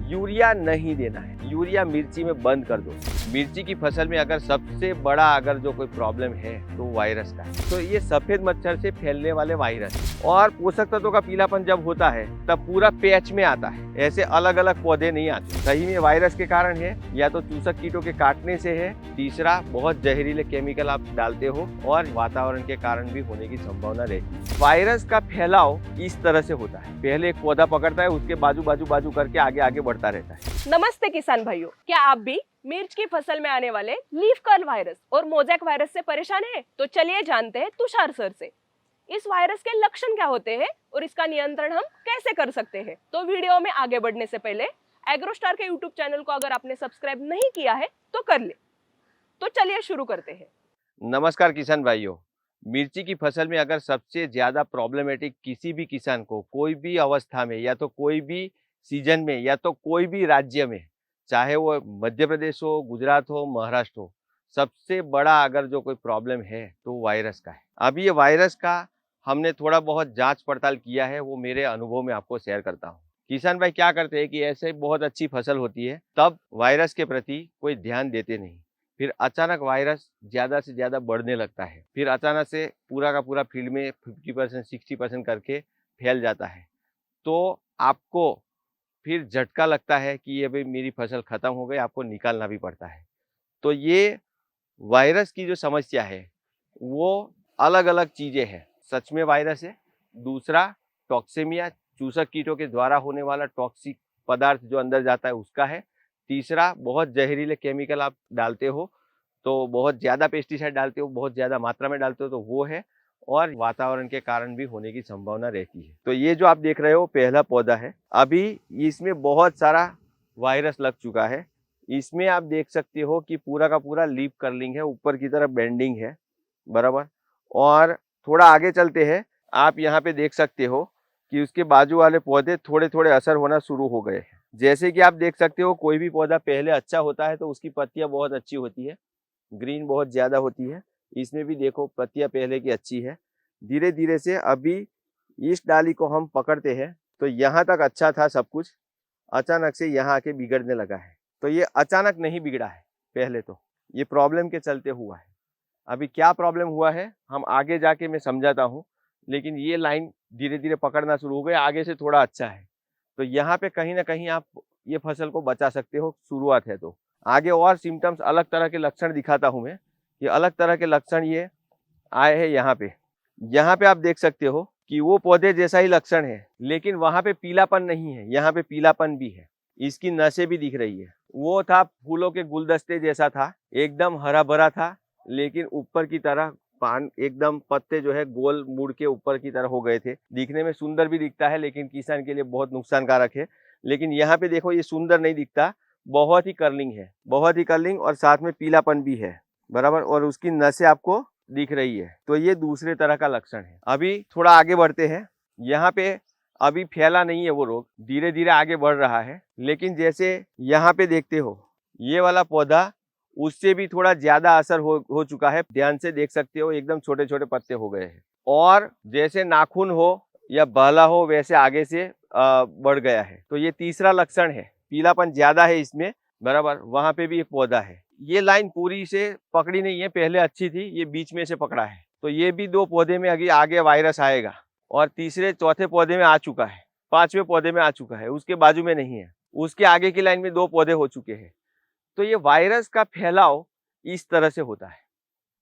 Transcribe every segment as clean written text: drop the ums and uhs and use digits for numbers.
Urea नहीं देना है। यूरिया मिर्ची में बंद कर दो। मिर्ची की फसल में अगर सबसे बड़ा अगर जो कोई प्रॉब्लम है तो वायरस का है। तो ये सफेद मच्छर से फैलने वाले वायरस और पोषक तत्वों का पीलापन जब होता है तब पूरा पैच में आता है, ऐसे अलग अलग पौधे नहीं आते। सही में वायरस के कारण है या तो चूसक कीटों के काटने से है, तीसरा बहुत जहरीले केमिकल आप डालते हो और वातावरण के कारण भी होने की संभावना रहती है। वायरस का फैलाव इस तरह से होता है, पहले एक पौधा पकड़ता है, उसके बाजू करके आगे बढ़ता रहता है। नमस्ते किसान भाइयों, क्या आप भी मिर्च की फसल में आने वाले लीफ कर्ल वायरस और मोजैक वायरस से परेशान हैं? तो चलिए जानते हैं तुषार सर से इस वायरस के लक्षण क्या होते हैं और इसका नियंत्रण हम कैसे कर सकते हैं। तो वीडियो में आगे बढ़ने से पहले एग्रोस्टार के यूट्यूब चैनल को अगर आपने सब्सक्राइब नहीं किया है तो कर ले। तो चलिए शुरू करते हैं। नमस्कार किसान भाइयों, मिर्ची की फसल में अगर सबसे ज्यादा प्रॉब्लमेटिक किसी भी किसान को कोई भी अवस्था में या तो कोई भी सीजन में या तो कोई भी राज्य में, चाहे वो मध्य प्रदेश हो, गुजरात हो, महाराष्ट्र हो, सबसे बड़ा अगर जो कोई प्रॉब्लम है तो वायरस का है। अब ये वायरस का हमने थोड़ा बहुत जांच पड़ताल किया है, वो मेरे अनुभव में आपको शेयर करता हूँ। किसान भाई क्या करते हैं कि ऐसे बहुत अच्छी फसल होती है तब वायरस के प्रति कोई ध्यान देते नहीं, फिर अचानक वायरस ज़्यादा से ज़्यादा बढ़ने लगता है, फिर अचानक से पूरा का पूरा फील्ड में 50% 60% करके फैल जाता है। तो आपको फिर झटका लगता है कि ये भाई मेरी फसल खत्म हो गई, आपको निकालना भी पड़ता है। तो ये वायरस की जो समस्या है वो अलग अलग चीज़ें हैं। सच में वायरस है, दूसरा टॉक्सेमिया चूसक कीटों के द्वारा होने वाला टॉक्सिक पदार्थ जो अंदर जाता है उसका है, तीसरा बहुत जहरीले केमिकल आप डालते हो, तो बहुत ज़्यादा पेस्टिसाइड डालते हो, बहुत ज़्यादा मात्रा में डालते हो तो वो है, और वातावरण के कारण भी होने की संभावना रहती है। तो ये जो आप देख रहे हो पहला पौधा है, अभी इसमें बहुत सारा वायरस लग चुका है। इसमें आप देख सकते हो कि पूरा का पूरा लीफ कर्लिंग है, ऊपर की तरफ बेंडिंग है, बराबर। और थोड़ा आगे चलते हैं, आप यहाँ पे देख सकते हो कि उसके बाजू वाले पौधे थोड़े थोड़े असर होना शुरू हो गए हैं। जैसे कि आप देख सकते हो कोई भी पौधा पहले अच्छा होता है तो उसकी पत्तियां बहुत अच्छी होती है, ग्रीन बहुत ज़्यादा होती है। इसमें भी देखो पत्तियां पहले की अच्छी है। धीरे धीरे से अभी इस डाली को हम पकड़ते हैं तो यहाँ तक अच्छा था सब कुछ, अचानक से यहाँ आके बिगड़ने लगा है। तो ये अचानक नहीं बिगड़ा है, पहले तो ये प्रॉब्लम के चलते हुआ है। अभी क्या प्रॉब्लम हुआ है हम आगे जाके मैं समझाता हूँ, लेकिन ये लाइन धीरे धीरे पकड़ना शुरू हो गया, आगे से थोड़ा अच्छा है। तो यहाँ पे कहीं ना कहीं आप ये फसल को बचा सकते हो, शुरुआत है। तो आगे और सिम्टम्स अलग तरह के लक्षण दिखाता हूँ मैं। ये अलग तरह के लक्षण ये आए हैं यहाँ पे। यहाँ पे आप देख सकते हो कि वो पौधे जैसा ही लक्षण है, लेकिन वहाँ पे पीलापन नहीं है, यहाँ पे पीलापन भी है, इसकी नसें भी दिख रही है। वो था फूलों के गुलदस्ते जैसा था, एकदम हरा भरा था, लेकिन ऊपर की तरह पान एकदम पत्ते जो है गोल मुड़ के ऊपर की तरह हो गए थे। दिखने में सुंदर भी दिखता है लेकिन किसान के लिए बहुत नुकसानकारक है। लेकिन यहाँ पे देखो ये सुंदर नहीं दिखता, बहुत ही कर्लिंग है, बहुत ही कर्लिंग, और साथ में पीलापन भी है, बराबर। और उसकी नसें आपको दिख रही है। तो ये दूसरे तरह का लक्षण है। अभी थोड़ा आगे बढ़ते हैं। यहाँ पे अभी फैला नहीं है वो रोग, धीरे धीरे आगे बढ़ रहा है, लेकिन जैसे यहाँ पे देखते हो ये वाला पौधा उससे भी थोड़ा ज्यादा असर हो चुका है। ध्यान से देख सकते हो एकदम छोटे छोटे पत्ते हो गए हैं, और जैसे नाखून हो या बहला हो वैसे आगे से बढ़ गया है। तो ये तीसरा लक्षण है, पीलापन ज्यादा है इसमें, बराबर। वहां पे भी एक पौधा है, ये लाइन पूरी से पकड़ी नहीं है, पहले अच्छी थी, ये बीच में से पकड़ा है। तो ये भी दो पौधे में अभी आगे वायरस आएगा, और तीसरे चौथे पौधे में आ चुका है, पांचवें पौधे में आ चुका है, उसके बाजू में नहीं है, उसके आगे की लाइन में दो पौधे हो चुके हैं। तो ये वायरस का फैलाव इस तरह से होता है,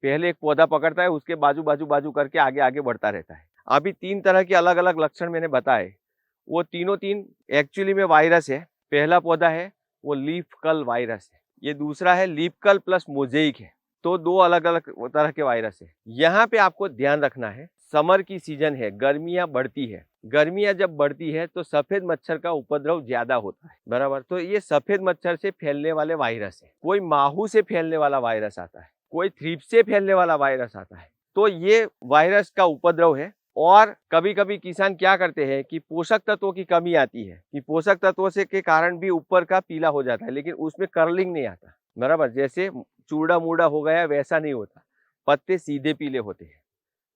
पहले एक पौधा पकड़ता है, उसके बाजू करके आगे आगे बढ़ता रहता है। अभी तीन तरह के अलग अलग लक्षण मैंने बताए, वो तीनों तीन एक्चुअली में वायरस है। पहला पौधा है वो लीफ कर्ल वायरस है, ये दूसरा है लीफ कर्ल प्लस मोजेइक है। तो दो अलग अलग तरह के वायरस है। यहाँ पे आपको ध्यान रखना है, समर की सीजन है, गर्मियां बढ़ती है, गर्मियां जब बढ़ती है तो सफेद मच्छर का उपद्रव ज्यादा होता है, बराबर। तो ये सफेद मच्छर से फैलने वाले वायरस है। कोई माहू से फैलने वाला वायरस आता है, कोई थ्रिप्स से फैलने वाला वायरस आता है। तो ये वायरस का उपद्रव है। और कभी कभी किसान क्या करते हैं कि पोषक तत्वों की कमी आती है, कि पोषक तत्वों से के कारण भी ऊपर का पीला हो जाता है, लेकिन उसमें कर्लिंग नहीं आता, बराबर। जैसे चूड़ा मूड़ा हो गया वैसा नहीं होता, पत्ते सीधे पीले होते हैं।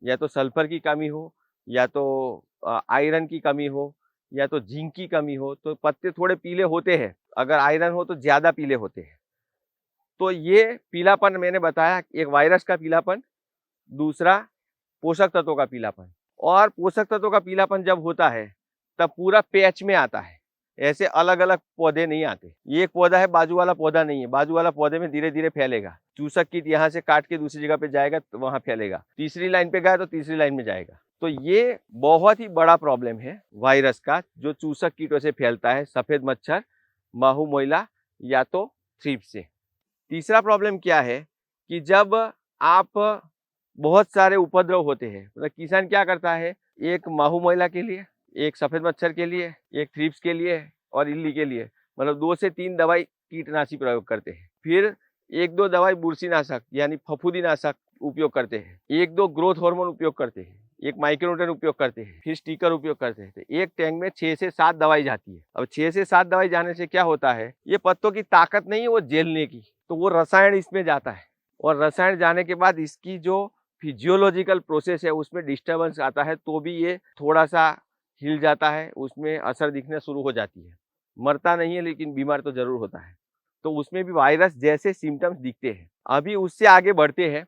या तो सल्फर की कमी हो, या तो आयरन की कमी हो, या तो जिंक की कमी हो तो पत्ते थोड़े पीले होते हैं, अगर आयरन हो तो ज़्यादा पीले होते हैं। तो ये पीलापन मैंने बताया, एक वायरस का पीलापन, दूसरा पोषक तत्वों का पीलापन। और पोषक तत्वों का पीलापन जब होता है तब पूरा पैच में आता है, ऐसे अलग अलग पौधे नहीं आते। ये एक पौधा है, बाजू वाला पौधा नहीं है, बाजू वाला पौधे में धीरे धीरे फैलेगा। चूसक कीट यहाँ से काट के दूसरी जगह पे जाएगा तो वहां फैलेगा, तीसरी लाइन पे गया तो तीसरी लाइन में जाएगा। तो ये बहुत ही बड़ा प्रॉब्लम है वायरस का, जो चूसक कीटों से फैलता है, सफेद मच्छर, माहू मोइला या तो थ्रिप्स से। तीसरा प्रॉब्लम क्या है कि जब आप बहुत सारे उपद्रव होते हैं, मतलब किसान क्या करता है, एक माहू मोइला के लिए, एक सफेद मच्छर के लिए, एक थ्रिप्स के लिए और इल्ली के लिए, मतलब 2 से 3 दवाई कीटनाशी प्रयोग करते हैं। फिर 1-2 दवाई बुरशीनाशक यानी फफूंदीनाशक उपयोग करते हैं, 1-2 ग्रोथ हार्मोन उपयोग करते हैं, एक माइक्रोन्यूट्रिएंट उपयोग करते हैं, फिर स्टिकर उपयोग करते हैं। तो एक टैंक में 6 से 7 दवाई जाती है। अब 6 से 7 दवाई जाने से क्या होता है, ये पत्तों की ताकत नहीं है वो झेलने की, तो वो रसायन इसमें जाता है और रसायन जाने के बाद इसकी जो फिजियोलॉजिकल प्रोसेस है उसमें डिस्टर्बेंस आता है, तो भी ये थोड़ा सा हिल जाता है, उसमें असर दिखना शुरू हो जाती है। मरता नहीं है लेकिन बीमार तो जरूर होता है। तो उसमें भी वायरस जैसे सिम्टम्स दिखते हैं। अभी उससे आगे बढ़ते हैं,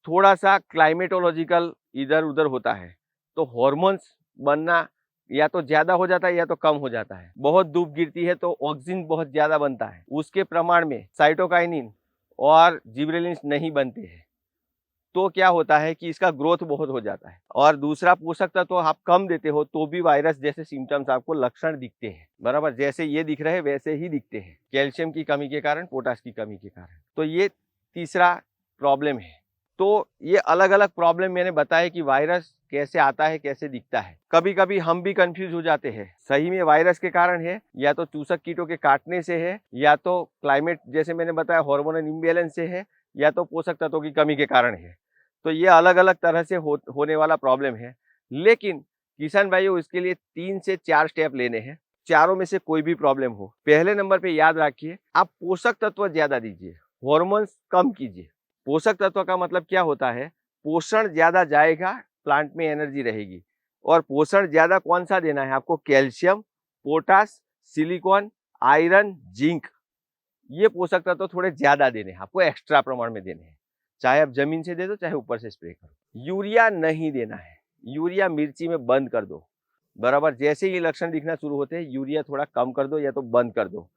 थोड़ा सा क्लाइमेटोलॉजिकल इधर उधर होता है, तो हॉर्मोन्स बनना या तो ज्यादा हो जाता है या तो कम हो जाता है। बहुत धूप गिरती है तो ऑक्सीजन बहुत ज्यादा बनता है, उसके प्रमाण में साइटोकाइनिन और जिबरेलिन्स नहीं बनते हैं, तो क्या होता है कि इसका ग्रोथ बहुत हो जाता है। और दूसरा पोषक तत्व तो आप कम देते हो तो भी वायरस जैसे सिम्टम्स आपको लक्षण दिखते हैं, बराबर जैसे ये दिख रहे हैं वैसे ही दिखते हैं, कैल्शियम की कमी के कारण, पोटास की कमी के कारण। तो ये तीसरा प्रॉब्लम है। तो ये अलग अलग प्रॉब्लम मैंने बताया कि वायरस कैसे आता है, कैसे दिखता है। कभी कभी हम भी कंफ्यूज हो जाते हैं, सही में वायरस के कारण है या तो चूसक कीटों के काटने से है या तो क्लाइमेट जैसे मैंने बताया हार्मोनल इम्बैलेंस से है या तो पोषक तत्वों की कमी के कारण है। तो ये अलग अलग तरह से होने वाला प्रॉब्लम है। लेकिन किसान भाइयों, इसके लिए 3 से 4 स्टेप लेने हैं, चारों में से कोई भी प्रॉब्लम हो। पहले नंबर पे याद रखिए, आप पोषक तत्व ज्यादा दीजिए, हॉर्मोन्स कम कीजिए। पोषक तत्व का मतलब क्या होता है, पोषण ज्यादा जाएगा, प्लांट में एनर्जी रहेगी। और पोषण ज्यादा कौन सा देना है आपको, calcium, potash, silicon, iron, zinc, ये पोषक तत्व थोड़े ज्यादा देने हैं आपको, एक्स्ट्रा प्रमाण में देने हैं। चाहे आप जमीन से दे दो चाहे ऊपर से स्प्रे करो। यूरिया नहीं देना है, यूरिया मिर्ची में बंद कर दो, बराबर जैसे ही लक्षण दिखना शुरू होते हैं यूरिया थोड़ा कम कर दो या तो बंद कर दो।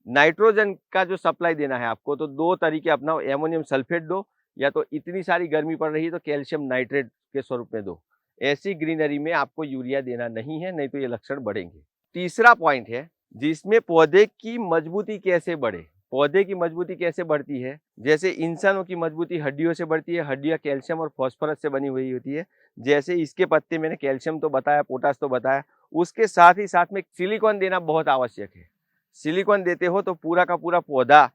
नाइट्रोजन का जो सप्लाई देना है आपको, तो 2 तरीके अपनाओ, एमोनियम सल्फेट दो या तो इतनी सारी गर्मी पड़ रही है तो कैल्शियम नाइट्रेट के स्वरूप में दो। ऐसी ग्रीनरी में आपको यूरिया देना नहीं है, नहीं तो ये लक्षण बढ़ेंगे। तीसरा पॉइंट है जिसमें पौधे की मजबूती कैसे बढ़े। पौधे की मजबूती कैसे बढ़ती है, जैसे इंसानों की मजबूती हड्डियों से बढ़ती है, हड्डियां कैल्शियम और फास्फोरस से बनी हुई होती है। जैसे इसके पत्ते मैंने कैल्शियम तो बताया, पोटास तो बताया, उसके साथ ही साथ में सिलिकॉन देना बहुत आवश्यक है। सिलिकॉन देते हो तो पूरा का पूरा पौधा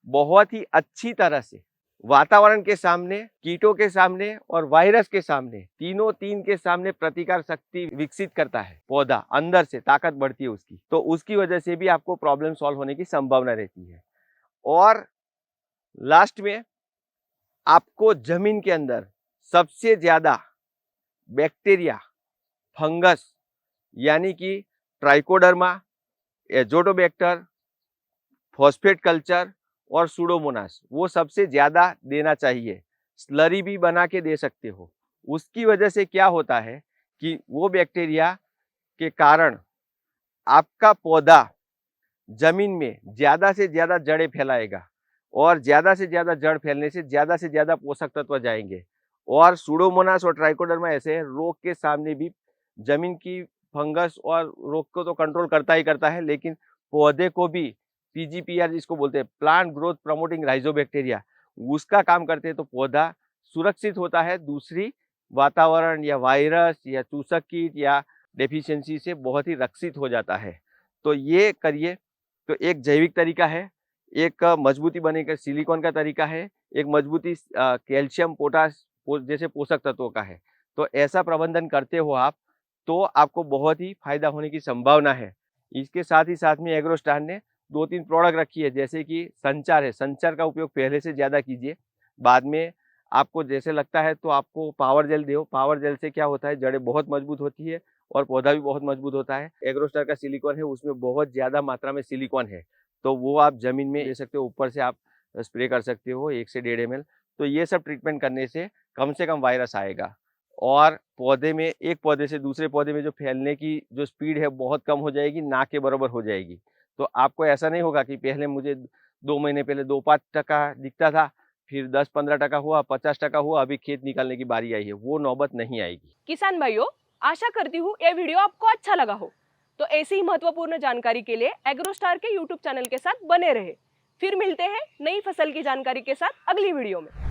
बहुत ही अच्छी तरह से वातावरण के सामने, कीटों के सामने और वायरस के सामने, तीन के सामने प्रतिकार शक्ति विकसित करता है। पौधा अंदर से ताकत बढ़ती है उसकी, तो उसकी वजह से भी आपको प्रॉब्लम सॉल्व होने की संभावना रहती है। और लास्ट में आपको जमीन के अंदर सबसे ज्यादा बैक्टीरिया, फंगस यानी कि ट्राइकोडर्मा, एजोटोबैक्टर, फॉस्फेट कल्चर और सूडोमोनास, वो सबसे ज्यादा देना चाहिए। स्लरी भी बना के दे सकते हो। उसकी वजह से क्या होता है कि वो बैक्टीरिया के कारण आपका पौधा जमीन में ज्यादा से ज्यादा जड़ें फैलाएगा और ज्यादा से ज्यादा जड़ फैलने से ज्यादा पोषक तत्व जाएंगे। और सूडोमोनास और ट्राइकोडर्मा ऐसे रोग के सामने भी जमीन की फंगस और रोग को तो कंट्रोल करता ही करता है, लेकिन पौधे को भी पीजीपीआर जिसको बोलते हैं, प्लांट ग्रोथ प्रमोटिंग राइजोबैक्टीरिया, उसका काम करते हैं, तो पौधा सुरक्षित होता है दूसरी वातावरण या वायरस या चूसक कीट या डेफिशिएंसी से बहुत ही रक्षित हो जाता है। तो ये करिए। तो एक जैविक तरीका है, एक मजबूती बनेगा सिलिकॉन का तरीका है, एक मजबूती कैल्शियम पोटास जैसे पोषक तत्वों का है। तो ऐसा प्रबंधन करते हो आप, तो आपको बहुत ही फायदा होने की संभावना है। इसके साथ ही साथ में एग्रोस्टार ने 2-3 प्रोडक्ट रखी है, जैसे कि संचार है, संचार का उपयोग पहले से ज़्यादा कीजिए। बाद में आपको जैसे लगता है तो आपको पावर जेल दो। पावर जेल से क्या होता है, जड़ें बहुत मजबूत होती है और पौधा भी बहुत मजबूत होता है। एग्रोस्टार का सिलिकॉन है, उसमें बहुत ज़्यादा मात्रा में सिलिकॉन है, तो वो आप ज़मीन में ले सकते हो, ऊपर से आप स्प्रे कर सकते हो 1 से 1.5 ml। तो ये सब ट्रीटमेंट करने से कम वायरस आएगा और पौधे में, एक पौधे से दूसरे पौधे में जो फैलने की जो स्पीड है बहुत कम हो जाएगी, ना के बराबर हो जाएगी। तो आपको ऐसा नहीं होगा कि पहले मुझे 2 महीने पहले 2-5% दिखता था, फिर 10-15% हुआ, 50% हुआ, अभी खेत निकालने की बारी आई है, वो नौबत नहीं आएगी। किसान भाइयों, आशा करती हूँ ये वीडियो आपको अच्छा लगा हो। तो ऐसी ही महत्वपूर्ण जानकारी के लिए एग्रोस्टार के यूट्यूब चैनल के साथ बने रहे। फिर मिलते हैं नई फसल की जानकारी के साथ अगली वीडियो में।